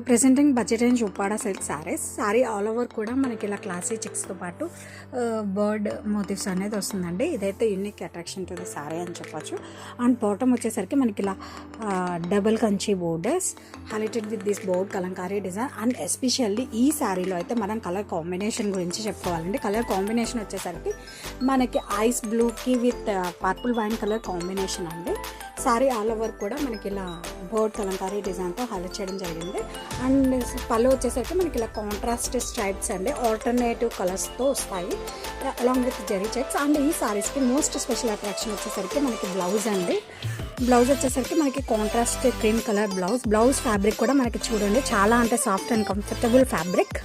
Presenting budget range Uppada silk sari all over కూడా మనకి ఇలా క్లాసీ చెక్స్తో పాటు బర్డ్ మోటివ్స్ అనేది వస్తుందండి. ఇదైతే unique attraction to the sari అని చెప్పొచ్చు. అండ్ బాటమ్ వచ్చేసరికి మనకి ఇలా double Kanchi borders highlighted with this board Kalamkari design. And especially ఈ శారీలో అయితే మనం కలర్ కాంబినేషన్ గురించి చెప్పుకోవాలండి. కలర్ కాంబినేషన్ వచ్చేసరికి మనకి ఐస్ బ్లూకి with purple wine colour combination అండి. శారీ ఆల్ ఓవర్ కూడా మనకి ఇలా బోర్డ్ కలంకారీ డిజైన్తో హైలైట్ చేయడం జరిగింది. అండ్ పళ్ళు వచ్చేసరికి మనకి ఇలా కాంట్రాస్ట్ స్ట్రైప్స్ అండి, ఆల్టర్నేటివ్ కలర్స్తో వస్తాయి along with zari checks. And ఈ శారీస్కి మోస్ట్ స్పెషల్ అట్రాక్షన్ వచ్చేసరికి మనకి బ్లౌజ్ అండి. బ్లౌజ్ వచ్చేసరికి మనకి contrast cream colour blouse fabric కూడా మనకి చూడండి చాలా అంటే soft and comfortable fabric.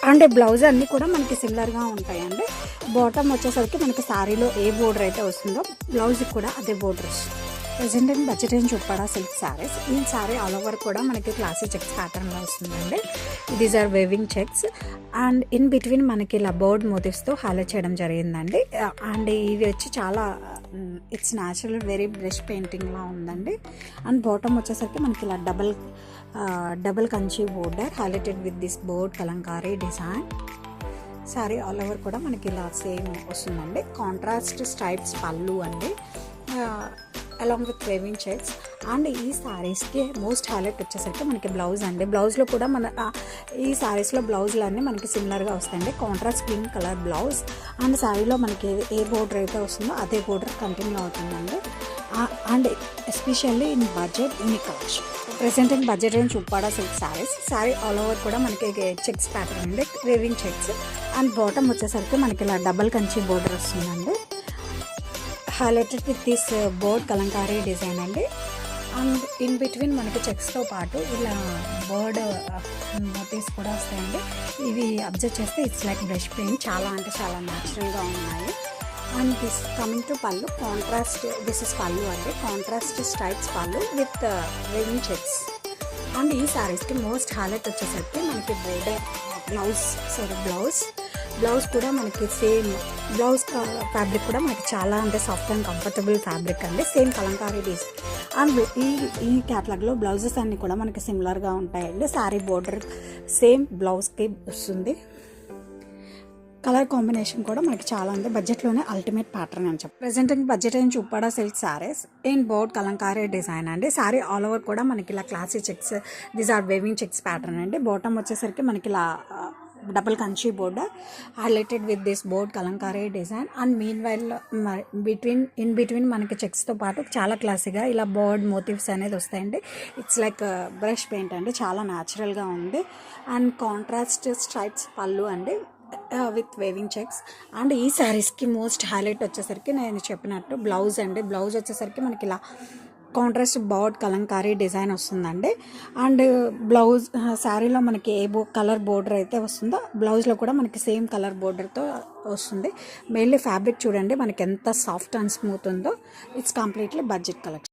And blouse అన్నీ కూడా మనకి సిమిలర్గా ఉంటాయండి. బాటమ్ వచ్చేసరికి మనకి శారీలో ఏ బోర్డర్ అయితే వస్తుందో బ్లౌజ్కి కూడా అదే borders. Present and budget range Uppada silk saris. ఈ శారీ ఆల్ ఓవర్ కూడా మనకి క్లాసీ చెక్స్ ప్యాటర్న్లో వస్తుందండి. These are weaving checks and in between మనకి ఇలా బోర్డ్ మోటివ్స్తో హైలైట్ చేయడం జరిగిందండి. అండ్ ఇవి వచ్చి చాలా ఇట్స్ న్యాచురల్ వెరీ బ్రష్ పెయింటింగ్లా ఉందండి. అండ్ బాటమ్ వచ్చేసరికి మనకి ఇలా double Kanchi border highlighted with this board Kalamkari design. Sari all over కూడా మనకి ఇలా సేమ్ వస్తుందండి. కాంట్రాస్ట్ స్ట్రైప్స్ పళ్ళు అండి along with weaving checks. And ఈ శారీస్కి మోస్ట్ హైలైట్ వచ్చేసరికి మనకి బ్లౌజ్ అండి. బ్లౌజ్లో కూడా ఈ శారీస్లో బ్లౌజులన్నీ మనకి సిమిలర్గా వస్తాయండి. Contrast pink colour blouse. And శారీలో మనకి ఏ బోర్డర్ అయితే వస్తుందో అదే బోర్డర్ కంటిన్యూ అవుతుందండి. And especially in budget unique collection. Present in budget range Uppada silk sari all over కూడా మనకి చెక్స్ ప్యాటర్న్ అండి, వేవింగ్ చెక్స్. అండ్ బాటమ్ వచ్చేసరికి మనకి ఇలా డబల్ కంచి బోర్డర్ వస్తుందండి highlighted with this board Kalamkari design అండి. అండ్ ఇన్ బిట్వీన్ మనకి చెక్స్తో పాటు ఇలా బర్డ్ మోటివ్స్ కూడా వస్తాయండి. ఇవి అబ్జర్వ్ చేస్తే ఇట్స్ లైక్ బ్రష్ పెయింట్, చాలా అంటే చాలా న్యాచురల్గా ఉన్నాయి. అండ్ దిస్ కమింగ్ టు పళ్ళు దిస్ ఇస్ పళ్ళు అండి, కాంట్రాస్ట్ స్ట్రైప్స్ పళ్ళు విత్ వేవింగ్ చెక్స్. అండ్ ఈ శారీస్కి మోస్ట్ హైలైట్ వచ్చేసరికి మనకి బోర్డర్ బ్లౌజ్ కూడా మనకి సేమ్ బ్లౌజ్ ఫ్యాబ్రిక్ కూడా మనకి చాలా అంటే సాఫ్ట్ అండ్ కంఫర్టబుల్ ఫ్యాబ్రిక్ అండి, సేమ్ కలంకారీ డిజైన్. అండ్ ఈ క్యాటలాగ్లో బ్లౌజెస్ అన్నీ కూడా మనకి సిమిలర్గా ఉంటాయండి. శారీ బోర్డర్ సేమ్ బ్లౌజ్కి వస్తుంది. కలర్ కాంబినేషన్ కూడా మనకి చాలా ఉంది. బడ్జెట్లోనే అల్టిమేట్ ప్యాటర్న్ అని చెప్పి presenting budget range Uppada silk saris in board Kalamkari design అండి. శారీ ఆల్ ఓవర్ కూడా మనకి ఇలా classy checks, these are weaving checks pattern అండి. బాటమ్ వచ్చేసరికి మనకి ఇలా double Kanchi border highlighted with this board Kalamkari design. And meanwhile in between మనకి చెక్స్తో పాటు చాలా క్లాసీగా ఇలా బోర్డ్ మోటివ్స్ అనేది వస్తాయండి. ఇట్స్ లైక్ బ్రష్ పెయింట్ అండి, చాలా న్యాచురల్గా ఉంది. అండ్ కాంట్రాస్ట్ స్ట్రైప్స్ పళ్ళు అండి విత్ వేవింగ్ చెక్స్. అండ్ ఈ శారీస్కి మోస్ట్ హైలైట్ వచ్చేసరికి నేను చెప్పినట్టు బ్లౌజ్ అండి. బ్లౌజ్ వచ్చేసరికి మనకి ఇలా కాంట్రాస్ట్ బోర్డ్ కలంకారీ డిజైన్ వస్తుందండి. అండ్ బ్లౌజ్ శారీలో మనకి ఏ కలర్ బోర్డర్ అయితే వస్తుందో బ్లౌజ్లో కూడా మనకి సేమ్ కలర్ బోర్డర్తో వస్తుంది. మెయిన్లీ ఫ్యాబ్రిక్ చూడండి మనకి ఎంత సాఫ్ట్ అండ్ స్మూత్ ఉందో. It's completely budget collection.